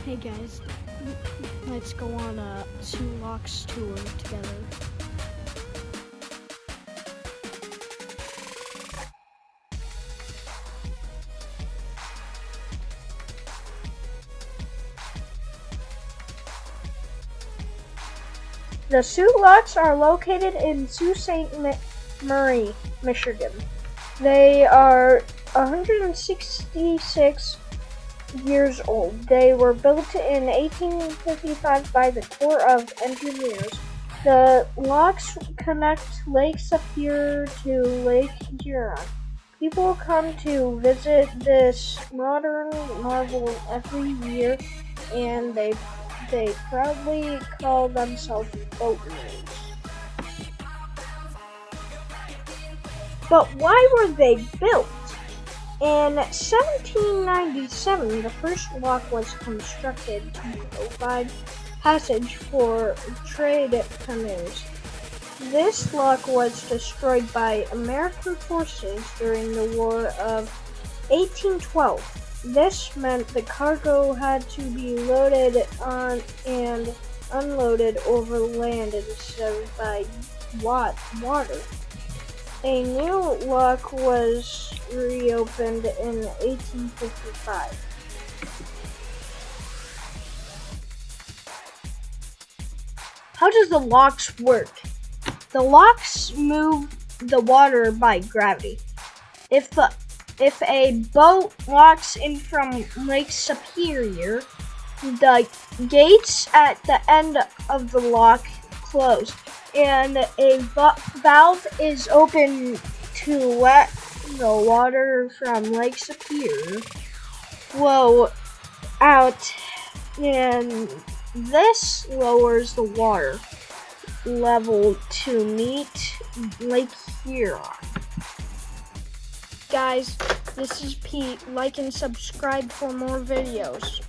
Hey guys, let's go on a Soo Locks tour together. The Soo Locks are located in Sault Ste. Marie, Michigan. They are 166 years old. They were built in 1855 by the Corps of Engineers. The locks connect Lake Superior to Lake Huron. People come to visit this modern marvel every year, and they proudly call themselves boatmen. But why were they built? In 1797, the first lock was constructed to provide passage for trade canoes. This lock was destroyed by American forces during the War of 1812. This meant the cargo had to be loaded on and unloaded over land instead of by water. A new lock was reopened in 1855. How does the locks work? The locks move the water by gravity. If a boat locks in from Lake Superior, the gates at the end of the lock close, and a valve is open to let the water from Lake Superior flow out, and this lowers the water level to meet Lake Huron. Guys, this is Pete. Like and subscribe for more videos.